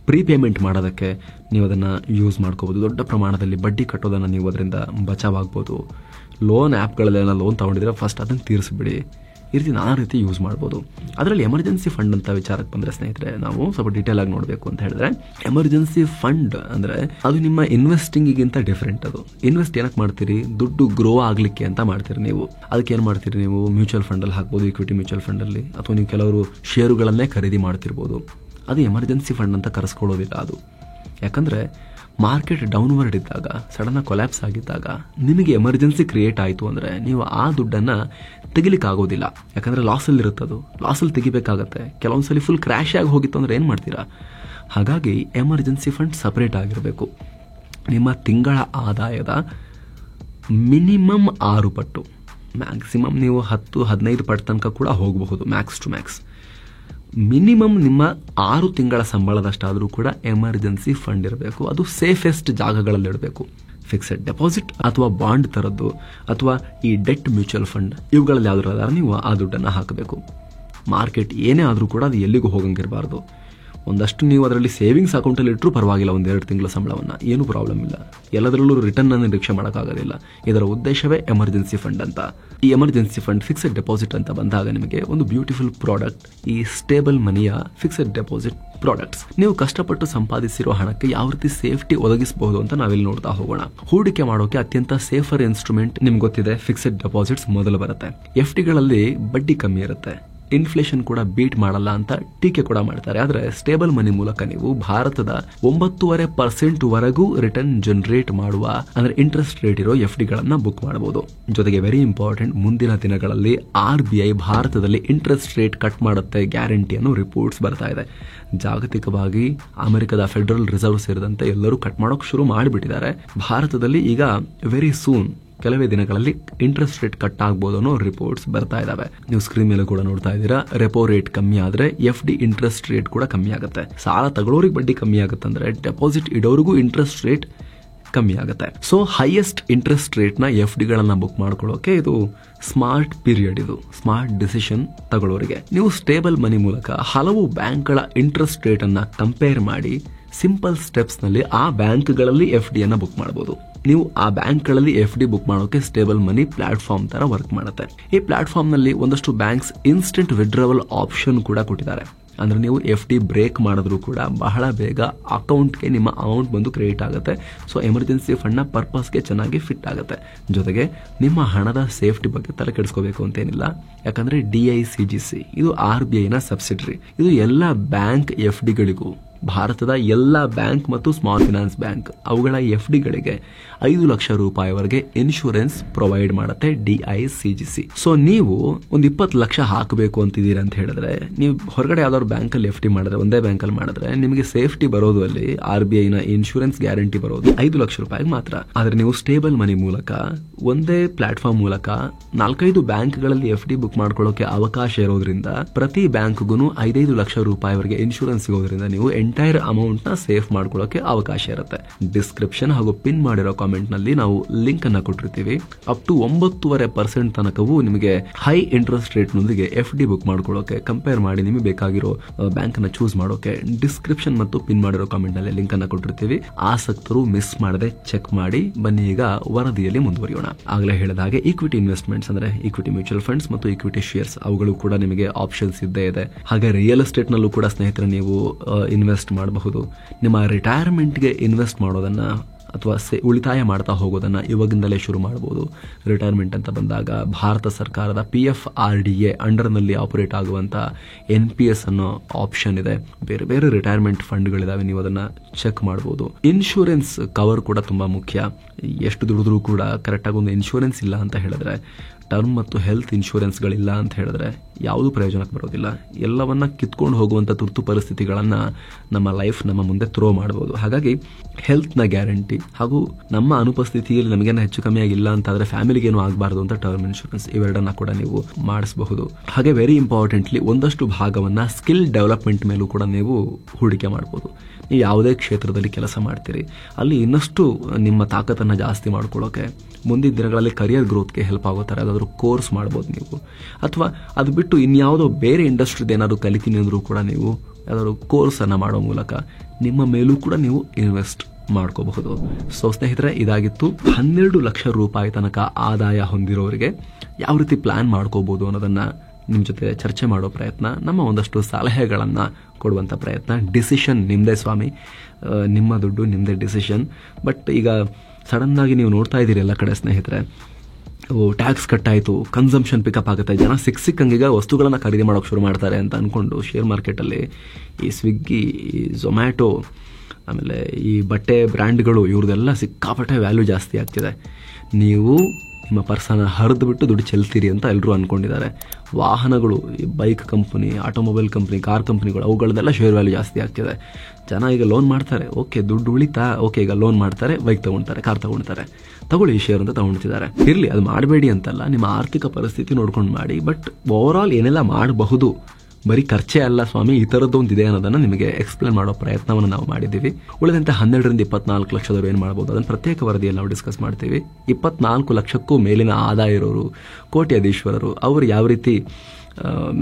ಪ್ರೀಪೇಮೆಂಟ್ ಮಾಡೋದಕ್ಕೆ ನೀವು ಅದನ್ನು ಯೂಸ್ ಮಾಡ್ಕೋಬೋದು. ದೊಡ್ಡ ಪ್ರಮಾಣದಲ್ಲಿ ಬಡ್ಡಿ ಕಟ್ಟೋದನ್ನು ನೀವು ಅದರಿಂದ ಬಚಾವಾಗ್ಬೋದು. ಲೋನ್ ಆ್ಯಪ್ಗಳಲ್ಲೆಲ್ಲ ಲೋನ್ ತೊಗೊಂಡಿದ್ರೆ ಫಸ್ಟ್ ಅದನ್ನು ತೀರಿಸ್ಬಿಡಿ. ಈ ರೀತಿ ನಾನಾ ರೀತಿ ಯೂಸ್ ಮಾಡ್ಬೋದು. ಅದರಲ್ಲಿ ಎಮರ್ಜೆನ್ಸಿ ಫಂಡ್ ಅಂತ ವಿಚಾರಕ್ಕೆ ಬಂದರೆ ಸ್ನೇಹಿತರೆ, ನಾವು ಸ್ವಲ್ಪ ಡೀಟೇಲ್ ಆಗಿ ನೋಡಬೇಕು ಅಂತ ಹೇಳಿದ್ರೆ, ಎಮರ್ಜೆನ್ಸಿ ಫಂಡ್ ಅಂದರೆ ಅದು ನಿಮ್ಮ ಇನ್ವೆಸ್ಟಿಂಗಿಗಿಂತ ಡಿಫ್ರೆಂಟ್. ಅದು ಇನ್ವೆಸ್ಟ್ ಏನಕ್ಕೆ ಮಾಡ್ತೀರಿ? ದುಡ್ಡು ಗ್ರೋ ಆಗಲಿಕ್ಕೆ ಅಂತ ಮಾಡ್ತೀರಿ ನೀವು. ಅದಕ್ಕೆ ಏನು ಮಾಡ್ತೀರಿ ನೀವು? ಮ್ಯೂಚುವಲ್ ಫಂಡಲ್ಲಿ ಹಾಕ್ಬೋದು, ಈಕ್ವಿಟಿ ಮ್ಯೂಚುವಲ್ ಫಂಡಲ್ಲಿ, ಅಥವಾ ನೀವು ಕೆಲವರು ಷೇರುಗಳನ್ನೇ ಖರೀದಿ ಮಾಡ್ತಿರ್ಬೋದು. ಅದು ಎಮರ್ಜೆನ್ಸಿ ಫಂಡ್ ಅಂತ ಕರೆಸ್ಕೊಳ್ಳೋದಿಲ್ಲ ಅದು. ಯಾಕಂದರೆ ಮಾರ್ಕೆಟ್ ಡೌನ್ವರ್ಡ್ ಇದ್ದಾಗ, ಸಡನ್ನಾಗಿ ಕೊಲ್ಯಾಪ್ಸ್ ಆಗಿದ್ದಾಗ ನಿಮಗೆ ಎಮರ್ಜೆನ್ಸಿ ಕ್ರಿಯೇಟ್ ಆಯಿತು ಅಂದರೆ ನೀವು ಆ ದುಡ್ಡನ್ನು ತೆಗಿಲಿಕ್ಕಾಗೋದಿಲ್ಲ. ಯಾಕಂದರೆ ಲಾಸಲ್ಲಿ ಅದು, ಲಾಸಲ್ಲಿ ತೆಗಿಬೇಕಾಗತ್ತೆ. ಕೆಲವೊಂದ್ಸಲಿ ಫುಲ್ ಕ್ರ್ಯಾಶ್ ಆಗಿ ಹೋಗಿತ್ತು ಅಂದರೆ ಏನು ಮಾಡ್ತೀರಾ? ಹಾಗಾಗಿ ಎಮರ್ಜೆನ್ಸಿ ಫಂಡ್ ಸಪ್ರೇಟ್ ಆಗಿರಬೇಕು. ನಿಮ್ಮ ತಿಂಗಳ ಆದಾಯದ ಮಿನಿಮಮ್ 6 ಪಟ್ಟು, ಮ್ಯಾಕ್ಸಿಮಮ್ ನೀವು 10-15 ಪಟ್ಟು ತನಕ ಕೂಡ ಹೋಗಬಹುದು, ಮ್ಯಾಕ್ಸ್ ಟು ಮ್ಯಾಕ್ಸ್. ಮಿನಿಮಮ್ ನಿಮ್ಮ 6 ತಿಂಗಳ ಸಂಬಳದಷ್ಟಾದರೂ ಕೂಡ ಎಮರ್ಜೆನ್ಸಿ ಫಂಡ್ ಇರಬೇಕು. ಅದು ಸೇಫೆಸ್ಟ್ ಜಾಗಗಳಲ್ಲಿ ಇಡಬೇಕು. ಫಿಕ್ಸೆಡ್ ಡೆಪಾಸಿಟ್ ಅಥವಾ ಬಾಂಡ್ ಥರದ್ದು, ಅಥವಾ ಈ ಡೆಟ್ ಮ್ಯೂಚುವಲ್ ಫಂಡ್, ಇವುಗಳಲ್ಲಿ ಯಾವುದಾದ್ರೂ ನೀವು ಆ ದುಡ್ಡನ್ನು ಹಾಕಬೇಕು. ಮಾರ್ಕೆಟ್ ಏನೇ ಆದರೂ ಕೂಡ ಅದು ಎಲ್ಲಿಗೂ ಹೋಗಂಗಿರಬಾರ್ದು. ಒಂದಷ್ಟು ನೀವು ಅದರಲ್ಲಿ ಸೇವಿಂಗ್ಸ್ ಅಕೌಂಟಲ್ಲಿ ಇಟ್ಟರೂ ಪರವಾಗಿಲ್ಲ, 1-2 ತಿಂಗಳ ಸಂಬಳವನ್ನು, ಏನೂ ಪ್ರಾಬ್ಲಮ್ ಇಲ್ಲ. ಎಲ್ಲದರಲ್ಲೂ ರಿಟರ್ನ್ ಅನ್ನು ನಿರೀಕ್ಷೆ ಮಾಡೋಕ್ಕಾಗೋದಿಲ್ಲ. ಇದರ ಉದ್ದೇಶವೇ ಎಮರ್ಜೆನ್ಸಿ ಫಂಡ್ ಅಂತ. ಈ ಎಮರ್ಜೆನ್ಸಿ ಫಂಡ್ ಫಿಕ್ಸೆಡ್ ಡೆಪಾಸಿಟ್ ಅಂತ ಬಂದಾಗ ನಿಮಗೆ ಒಂದು ಬ್ಯೂಟಿಫುಲ್ ಪ್ರಾಡಕ್ಟ್ ಈ ಸ್ಟೇಬಲ್ ಮನಿಯ ಫಿಕ್ಸೆಡ್ ಡೆಪಾಸಿಟ್ ಪ್ರಾಡಕ್ಟ್ಸ್. ನೀವು ಕಷ್ಟಪಟ್ಟು ಸಂಪಾದಿಸಿರೋ ಹಣಕ್ಕೆ ಯಾವ ರೀತಿ ಸೇಫ್ಟಿ ಒದಗಿಸಬಹುದು ಅಂತ ನಾವಿಲ್ಲಿ ನೋಡ್ತಾ ಹೋಗೋಣ. ಹೂಡಿಕೆ ಮಾಡೋಕೆ ಅತ್ಯಂತ ಸೇಫರ್ ಇನ್ಸ್ಟ್ರೂಮೆಂಟ್ ನಿಮ್ಗೆ ಗೊತ್ತಿದೆ, ಫಿಕ್ಸೆಡ್ ಡೆಪಾಸಿಟ್ಸ್ ಮೊದಲು ಬರುತ್ತೆ. FDಗಳಲ್ಲಿ ಬಡ್ಡಿ ಕಮ್ಮಿ ಇರುತ್ತೆ, ಇನ್ಫ್ಲೇಷನ್ ಕೂಡ ಬೀಟ್ ಮಾಡಲ್ಲ ಅಂತ ಟೀಕೆ ಕೂಡ ಮಾಡ್ತಾರೆ. ಆದರೆ ಸ್ಟೇಬಲ್ ಮನಿ ಮೂಲಕ ನೀವು ಭಾರತದ 9.5% ವರೆಗೂ ರಿಟರ್ನ್ ಜನರೇಟ್ ಮಾಡುವ, ಅಂದ್ರೆ ಇಂಟ್ರೆಸ್ಟ್ ರೇಟ್ ಇರೋ FDಗಳನ್ನ ಬುಕ್ ಮಾಡಬಹುದು. ಜೊತೆಗೆ ವೆರಿ ಇಂಪಾರ್ಟೆಂಟ್, ಮುಂದಿನ ದಿನಗಳಲ್ಲಿ RBI ಭಾರತದಲ್ಲಿ ಇಂಟ್ರೆಸ್ಟ್ ರೇಟ್ ಕಟ್ ಮಾಡುತ್ತೆ ಗ್ಯಾರಂಟಿ ಅನ್ನೋ ರಿಪೋರ್ಟ್ಸ್ ಬರ್ತಾ ಇದೆ. ಜಾಗತಿಕವಾಗಿ ಅಮೆರಿಕದ ಫೆಡರಲ್ ರಿಸರ್ವ್ ಸೇರಿದಂತೆ ಎಲ್ಲರೂ ಕಟ್ ಮಾಡೋಕೆ ಶುರು ಮಾಡಿಬಿಟ್ಟಿದ್ದಾರೆ. ಭಾರತದಲ್ಲಿ ಈಗ ವೆರಿ ಸೂನ್, ಕೆಲವೇ ದಿನಗಳಲ್ಲಿ ಇಂಟ್ರೆಸ್ಟ್ ರೇಟ್ ಕಟ್ ಆಗ್ಬೋದು ಅನ್ನೋ ರಿಪೋರ್ಟ್ಸ್ ಬರ್ತಾ ಇದಾವೆ. ನೀವು ಸ್ಕ್ರೀನ್ ಮೇಲೆ ಕೂಡ ನೋಡ್ತಾ ಇದ್ದೀರಾ. ರೆಪೋ ರೇಟ್ ಕಮ್ಮಿ ಆದ್ರೆ FD ಇಂಟ್ರೆಸ್ಟ್ ರೇಟ್ ಕೂಡ ಕಮ್ಮಿ ಆಗುತ್ತೆ. ಸಾಲ ತಗೊಳ್ಳೋರಿಗೆ ಬಡ್ಡಿ ಕಮ್ಮಿ ಆಗುತ್ತೆ ಅಂದ್ರೆ ಡೆಪಾಸಿಟ್ ಇಡೋರಿಗೂ ಇಂಟ್ರೆಸ್ಟ್ ರೇಟ್ ಕಮ್ಮಿ ಆಗುತ್ತೆ. ಸೊ ಹೈಯೆಸ್ಟ್ ಇಂಟ್ರೆಸ್ಟ್ ರೇಟ್ನ FDಗಳನ್ನ ಬುಕ್ ಮಾಡ್ಕೊಳ್ಳೋಕೆ ಇದು ಸ್ಮಾರ್ಟ್ ಪೀರಿಯಡ್, ಇದು ಸ್ಮಾರ್ಟ್ ಡಿಸಿಷನ್ ತಗೊಳ್ಳೋರಿಗೆ. ನೀವು ಸ್ಟೇಬಲ್ ಮನಿ ಮೂಲಕ ಹಲವು ಬ್ಯಾಂಕ್ಗಳ ಇಂಟ್ರೆಸ್ಟ್ ರೇಟ್ ಅನ್ನ ಕಂಪೇರ್ ಮಾಡಿ ಸಿಂಪಲ್ ಸ್ಟೆಪ್ಸ್ ನಲ್ಲಿ ಆ ಬ್ಯಾಂಕ್ಗಳಲ್ಲಿ FDಯನ್ನ ಬುಕ್ ಮಾಡಬಹುದು. ನೀವು ಆ ಬ್ಯಾಂಕ್ಗಳಲ್ಲಿ FD ಬುಕ್ ಮಾಡೋಕೆ ಸ್ಟೇಬಲ್ ಮನಿ ಪ್ಲಾಟ್ಫಾರ್ಮ್ ತರ ವರ್ಕ್ ಮಾಡುತ್ತೆ. ಈ ಪ್ಲಾಟ್ಫಾರ್ಮ್ ನಲ್ಲಿ ಒಂದಷ್ಟು ಬ್ಯಾಂಕ್ಸ್ ಇನ್ಸ್ಟೆಂಟ್ ವಿಡ್ರಾವಲ್ ಆಪ್ಷನ್ ಕೂಡ ಕೊಟ್ಟಿದ್ದಾರೆ. ಅಂದ್ರೆ ನೀವು FD ಬ್ರೇಕ್ ಮಾಡಿದ್ರು ಕೂಡ ಬಹಳ ಬೇಗ ಅಕೌಂಟ್ಗೆ ನಿಮ್ಮ ಅಮೌಂಟ್ ಬಂದು ಕ್ರೆಡಿಟ್ ಆಗುತ್ತೆ. ಸೊ ಎಮರ್ಜೆನ್ಸಿ ಫಂಡ್ ನ ಪರ್ಪಸ್ಗೆ ಚೆನ್ನಾಗಿ ಫಿಟ್ ಆಗುತ್ತೆ. ಜೊತೆಗೆ ನಿಮ್ಮ ಹಣದ ಸೇಫ್ಟಿ ಬಗ್ಗೆ ತಲೆ ಕೆಡಿಸ್ಕೋಬೇಕು ಅಂತೇನಿಲ್ಲ. ಯಾಕಂದ್ರೆ DICGC ಇದು RBI ನ ಸಬ್ಸಿಡರಿ. ಇದು ಎಲ್ಲ ಬ್ಯಾಂಕ್ FDಗಳಿಗೂ, ಭಾರತದ ಎಲ್ಲ ಬ್ಯಾಂಕ್ ಮತ್ತು ಸ್ಮಾಲ್ ಫಿನಾನ್ಸ್ ಬ್ಯಾಂಕ್ ಅವುಗಳ FDಗಳಿಗೆ 5 ಲಕ್ಷ ರೂಪಾಯಿವರೆಗೆ ಇನ್ಶೂರೆನ್ಸ್ ಪ್ರೊವೈಡ್ ಮಾಡುತ್ತೆ DICGC. ಸೊ ನೀವು ಒಂದು 20 ಲಕ್ಷ ಹಾಕಬೇಕು ಅಂತಿದ್ದೀರಾ ಅಂತ ಹೇಳಿದ್ರೆ, ನೀವು ಹೊರಗಡೆ ಯಾವ್ದಾದ್ರು ಬ್ಯಾಂಕಲ್ಲಿ FD ಮಾಡಿದ್ರೆ, ಒಂದೇ ಬ್ಯಾಂಕಲ್ಲಿ ಮಾಡಿದ್ರೆ ನಿಮಗೆ ಸೇಫ್ಟಿ ಬರೋದು ಅಲ್ಲಿ RBI ನ ಇನ್ಶೂರೆನ್ಸ್ ಗ್ಯಾರಂಟಿ ಬರೋದು 5 ಲಕ್ಷ ರೂಪಾಯಿಗೆ ಮಾತ್ರ. ಆದ್ರೆ ನೀವು ಸ್ಟೇಬಲ್ ಮನಿ ಮೂಲಕ ಒಂದೇ ಪ್ಲಾಟ್ಫಾರ್ಮ್ ಮೂಲಕ 4-5 ಬ್ಯಾಂಕ್ಗಳಲ್ಲಿ FD ಬುಕ್ ಮಾಡ್ಕೊಳ್ಳೋಕೆ ಅವಕಾಶ ಇರೋದ್ರಿಂದ ಪ್ರತಿ ಬ್ಯಾಂಕ್ಗೂ 5-5 ಲಕ್ಷ ರೂಪಾಯಿವರೆಗೆ ಇನ್ಶೂರೆನ್ಸ್ ಸಿಗೋದ್ರಿಂದ ನೀವು ಎಂಟೈರ್ ಅಮೌಂಟ್ ನ ಸೇಫ್ ಮಾಡ್ಕೊಳ್ಳೋಕೆ ಅವಕಾಶ ಇರುತ್ತೆ. ಡಿಸ್ಕ್ರಿಪ್ಷನ್ ಹಾಗೂ ಪಿನ್ ಮಾಡಿರೋ ಕಾಮೆಂಟ್ ನಲ್ಲಿ ನಾವು ಲಿಂಕ್ ಅನ್ನ ಕೊಟ್ಟಿರ್ತೀವಿ. ಅಪ್ ಟು 9.5% ತನಕವೂ ನಿಮಗೆ ಹೈ ಇಂಟ್ರೆಸ್ಟ್ ರೇಟ್ ನೊಂದಿಗೆ FD ಬುಕ್ ಮಾಡ್ಕೊಳ್ಳೋಕೆ, ಕಂಪೇರ್ ಮಾಡಿ ನಿಮಗೆ ಬೇಕಾಗಿರೋ ಬ್ಯಾಂಕ್ ಅನ್ನ ಚೂಸ್ ಮಾಡೋಕೆ ಡಿಸ್ಕ್ರಿಪ್ಷನ್ ಮತ್ತು ಪಿನ್ ಮಾಡಿರೋ ಕಾಮೆಂಟ್ ನಲ್ಲಿ ಲಿಂಕ್ ಅನ್ನ ಕೊಟ್ಟಿರ್ತೀವಿ. ಆಸಕ್ತರು ಮಿಸ್ ಮಾಡದೆ ಚೆಕ್ ಮಾಡಿ. ಬನ್ನಿ ಈಗ ವರದಿಯಲ್ಲಿ ಮುಂದುವರಿಯೋಣ. ಆಗಲೇ ಹೇಳಿದ ಹಾಗೆ ಈಕ್ವಿಟಿ ಇನ್ವೆಸ್ಟ್ಮೆಂಟ್ಸ್ ಅಂದ್ರೆ ಈಕ್ವಿಟಿ ಮ್ಯೂಚುವಲ್ ಫಂಡ್ಸ್ ಮತ್ತು ಈಕ್ವಿಟಿ ಶೇರ್ಸ್, ಅವುಗಳು ಕೂಡ ನಿಮಗೆ ಆಪ್ಷನ್ಸ್ ಇದ್ದೇ ಇದೆ. ಹಾಗೆ ರಿಯಲ್ ಎಸ್ಟೇಟ್ ನಲ್ಲೂ ಕೂಡ ಸ್ನೇಹಿತರೆ ನೀವು ಇನ್ವೆಸ್ಟ್ ಮಾಡಬಹುದು. ನಿಮ್ಮ ರಿಟೈರ್ಮೆಂಟ್ಗೆ ಇನ್ವೆಸ್ಟ್ ಮಾಡೋದನ್ನ ಅಥವಾ ಉಳಿತಾಯ ಮಾಡ್ತಾ ಹೋಗೋದನ್ನ ಇವಾಗಿಂದಲೇ ಶುರು ಮಾಡಬಹುದು. ರಿಟೈರ್ಮೆಂಟ್ ಅಂತ ಬಂದಾಗ ಭಾರತ ಸರ್ಕಾರದ PFRDA ಅಂಡರ್ನಲ್ಲಿ ಆಪರೇಟ್ ಆಗುವಂತ NPS ಅನ್ನೋ ಆಪ್ಷನ್ ಇದೆ. ಬೇರೆ ಬೇರೆ ರಿಟೈರ್ಮೆಂಟ್ ಫಂಡ್ಗಳಿದಾವೆ, ನೀವು ಅದನ್ನ ಚೆಕ್ ಮಾಡಬಹುದು. ಇನ್ಶೂರೆನ್ಸ್ ಕವರ್ ಕೂಡ ತುಂಬಾ ಮುಖ್ಯ. ಎಷ್ಟು ದುಡಿದ್ರೂ ಕೂಡ ಕರೆಕ್ಟಾಗಿ ಒಂದು ಇನ್ಶೂರೆನ್ಸ್ ಇಲ್ಲ ಅಂತ ಹೇಳಿದ್ರೆ, ಟರ್ಮ್ ಮತ್ತು ಹೆಲ್ತ್ ಇನ್ಶೂರೆನ್ಸ್ಗಳಿಲ್ಲ ಅಂತ ಹೇಳಿದ್ರೆ ಯಾವುದು ಪ್ರಯೋಜನಕ್ಕೆ ಬರೋದಿಲ್ಲ. ಎಲ್ಲವನ್ನ ಕಿತ್ಕೊಂಡು ಹೋಗುವಂತ ತುರ್ತು ಪರಿಸ್ಥಿತಿಗಳನ್ನ ನಮ್ಮ ಲೈಫ್ ನಮ್ಮ ಮುಂದೆ ಥ್ರೋ ಮಾಡಬಹುದು. ಹಾಗಾಗಿ ಹೆಲ್ತ್ ನ ಗ್ಯಾರಂಟಿ ಹಾಗೂ ನಮ್ಮ ಅನುಪಸ್ಥಿತಿಯಲ್ಲಿ ನಮಗೇನು ಹೆಚ್ಚು ಕಮ್ಮಿ ಆಗಿಲ್ಲ ಅಂತಾದ್ರೆ ಫ್ಯಾಮಿಲಿಗೆ ಏನು ಆಗಬಾರದು ಅಂತ ಟರ್ಮ್ ಇನ್ಶೂರೆನ್ಸ್, ಇವೆರಡನ್ನ ಕೂಡ ನೀವು ಮಾಡಿಸಬಹುದು. ಹಾಗೆ ವೆರಿ ಇಂಪಾರ್ಟೆಂಟ್ಲಿ ಒಂದಷ್ಟು ಭಾಗವನ್ನ ಸ್ಕಿಲ್ ಡೆವಲಪ್ಮೆಂಟ್ ಮೇಲೂ ಕೂಡ ನೀವು ಹೂಡಿಕೆ ಮಾಡಬಹುದು. ನೀವು ಯಾವುದೇ ಕ್ಷೇತ್ರದಲ್ಲಿ ಕೆಲಸ ಮಾಡ್ತೀರಿ ಅಲ್ಲಿ ಇನ್ನಷ್ಟು ನಿಮ್ಮ ತಾಕತ್ತನ್ನ ಜಾಸ್ತಿ ಮಾಡ್ಕೊಳ್ಳೋಕೆ, ಮುಂದಿನ ದಿನಗಳಲ್ಲಿ ಕರಿಯರ್ ಗ್ರೋತ್ಗೆ ಹೆಲ್ಪ್ ಆಗೋ ಥರ ಯಾವ್ದಾದ್ರು ಕೋರ್ಸ್ ಮಾಡ್ಬೋದು ನೀವು. ಅಥವಾ ಅದು ಬಿಟ್ಟು ಇನ್ಯಾವುದೋ ಬೇರೆ ಇಂಡಸ್ಟ್ರಿದ ಏನಾದ್ರು ಕಲಿತೀನಿ ಅಂದ್ರೂ ಕೂಡ ನೀವು ಯಾವ್ದಾದ್ರು ಕೋರ್ಸ್ ಅನ್ನ ಮಾಡೋ ಮೂಲಕ ನಿಮ್ಮ ಮೇಲೂ ಕೂಡ ನೀವು ಇನ್ವೆಸ್ಟ್ ಮಾಡ್ಕೋಬಹುದು. ಸೊ ಸ್ನೇಹಿತರೆ, ಇದಾಗಿತ್ತು 12 ಲಕ್ಷ ರೂಪಾಯಿ ತನಕ ಆದಾಯ ಹೊಂದಿರೋರಿಗೆ ಯಾವ ರೀತಿ ಪ್ಲಾನ್ ಮಾಡ್ಕೋಬಹುದು ಅನ್ನೋದನ್ನ ನಿಮ್ಮ ಜೊತೆ ಚರ್ಚೆ ಮಾಡೋ ಪ್ರಯತ್ನ, ನಮ್ಮ ಒಂದಷ್ಟು ಸಲಹೆಗಳನ್ನ ಕೊಡುವಂತ ಪ್ರಯತ್ನ. ಡಿಸಿಷನ್ ನಿಮ್ದೇ ಸ್ವಾಮಿ, ನಿಮ್ಮ ದುಡ್ಡು ನಿಮ್ದೇ ಡಿಸಿಷನ್. ಬಟ್ ಈಗ ಸಡನ್ ಆಗಿ ನೀವು ನೋಡ್ತಾ ಇದ್ದೀರಿ ಎಲ್ಲ ಕಡೆ ಸ್ನೇಹಿತರೆ, ಟ್ಯಾಕ್ಸ್ ಕಟ್ ಆಯಿತು, ಕನ್ಸಂಪ್ಷನ್ ಪಿಕಪ್ ಆಗುತ್ತೆ, ಜನ ಸಿಕ್ಕಂಗೀಗ ವಸ್ತುಗಳನ್ನ ಖರೀದಿ ಮಾಡೋಕೆ ಶುರು ಮಾಡ್ತಾರೆ ಅಂತ ಅನ್ಕೊಂಡು ಶೇರ್ ಮಾರ್ಕೆಟಲ್ಲಿ ಈ ಸ್ವಿಗ್ಗಿ, ಈ ಝೊಮ್ಯಾಟೊ, ಆಮೇಲೆ ಈ ಬಟ್ಟೆ ಬ್ರ್ಯಾಂಡ್ಗಳು ಇವ್ರದೆಲ್ಲ ಸಿಕ್ಕಾಪಟ್ಟೆ ವ್ಯಾಲ್ಯೂ ಜಾಸ್ತಿ ಆಗ್ತಿದೆ. ನೀವು ನಿಮ್ಮ ಪರ್ಸನ ಹರಿದು ಬಿಟ್ಟು ದುಡ್ಡು ಚೆಲ್ತೀರಿ ಅಂತ ಎಲ್ಲರೂ ಅನ್ಕೊಂಡಿದ್ದಾರೆ. ವಾಹನಗಳು, ಈ bike company, automobile company, car ಕಂಪನಿಗಳು, ಅವುಗಳದೆಲ್ಲ ಶೇರ್ ವ್ಯಾಲ್ಯೂ ಜಾಸ್ತಿ ಆಗ್ತಿದೆ. ಜನ ಈಗ ಲೋನ್ ಮಾಡ್ತಾರೆ, ಓಕೆ ದುಡ್ಡು ಉಳಿತಾ, ಓಕೆ ಈಗ ಲೋನ್ ಮಾಡ್ತಾರೆ, ಬೈಕ್ ತಗೊಳ್ತಾರೆ, ಕಾರ್ ತಗೊಳ್ತಾರೆ, ತಗೊಳ್ಳಿ ಶೇರ್ ಅಂತ ತಗೊಳ್ತಿದ್ದಾರೆ. ಇರಲಿ, ಅದು ಮಾಡಬೇಡಿ ಅಂತಲ್ಲ, ನಿಮ್ಮ ಆರ್ಥಿಕ ಪರಿಸ್ಥಿತಿ ನೋಡ್ಕೊಂಡು ಮಾಡಿ. ಬಟ್ ಓವರ್ ಆಲ್ ಏನೆಲ್ಲ ಮಾಡಬಹುದು, ಬರೀ ಖರ್ಚೆ ಅಲ್ಲ ಸ್ವಾಮಿ, ಈ ಥರದ್ದೊಂದಿದೆ ಅನ್ನೋದನ್ನ ನಿಮಗೆ ಎಕ್ಸ್ಪ್ಲೇನ್ ಮಾಡೋ ಪ್ರಯತ್ನವನ್ನು ನಾವು ಮಾಡಿದ್ದೀವಿ. ಉಳಿದಂತೆ 12 ರಿಂದ 24 ಲಕ್ಷದವರು ಏನು ಮಾಡಬಹುದು ಅದನ್ನು ಪ್ರತ್ಯೇಕ ವರದಿಯಲ್ಲಿ ನಾವು ಡಿಸ್ಕಸ್ ಮಾಡ್ತೀವಿ. 24 ಲಕ್ಷಕ್ಕೂ ಮೇಲಿನ ಆದಾಯ ಇರೋರು, ಕೋಟ್ಯಾಧೀಶ್ವರರು, ಅವರು ಯಾವ ರೀತಿ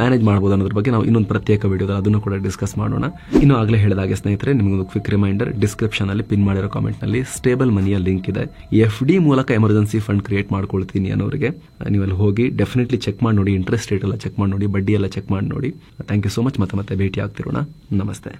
ಮ್ಯಾನೇಜ್ ಮಾಡಬಹುದು ಅನ್ನೋದ್ರ ಬಗ್ಗೆ ನಾವು ಇನ್ನೊಂದು ಪ್ರತ್ಯೇಕ ವಿಡಿಯೋದಲ್ಲಿ ಅದನ್ನು ಕೂಡ ಡಿಸ್ಕಸ್ ಮಾಡೋಣ. ಇನ್ನು ಆಗಲೇ ಹೇಳಿದಾಗೆ ಸ್ನೇಹಿತರೆ, ನಿಮಗೊಂದು ಕ್ವಿಕ್ ರಿಮೈಂಡರ್, ಡಿಸ್ಕ್ರಿಪ್ಷನ್ ಅಲ್ಲಿ ಪಿನ್ ಮಾಡಿರೋ ಕಾಮೆಂಟ್ ನಲ್ಲಿ ಸ್ಟೇಬಲ್ ಮನಿಯ ಲಿಂಕ್ ಇದೆ. FD ಮೂಲಕ ಎಮರ್ಜೆನ್ಸಿ ಫಂಡ್ ಕ್ರಿಯೇಟ್ ಮಾಡ್ಕೊಳ್ತೀನಿ ಅನ್ನೋರಿಗೆ ನೀವಲ್ಲಿ ಹೋಗಿ ಡೆಫಿನೆಟ್ಲಿ ಚೆಕ್ ಮಾಡಿ ನೋಡಿ, ಇಂಟ್ರೆಸ್ಟ್ ರೇಟ್ ಎಲ್ಲ ಚೆಕ್ ಮಾಡಿ ನೋಡಿ, ಬಡ್ಡಿ ಎಲ್ಲ ಚೆಕ್ ಮಾಡಿ ನೋಡಿ. Thank you so much. ಮತ್ತೆ ಭೇಟಿ ಆಗ್ತಿರೋಣ. ನಮಸ್ತೆ.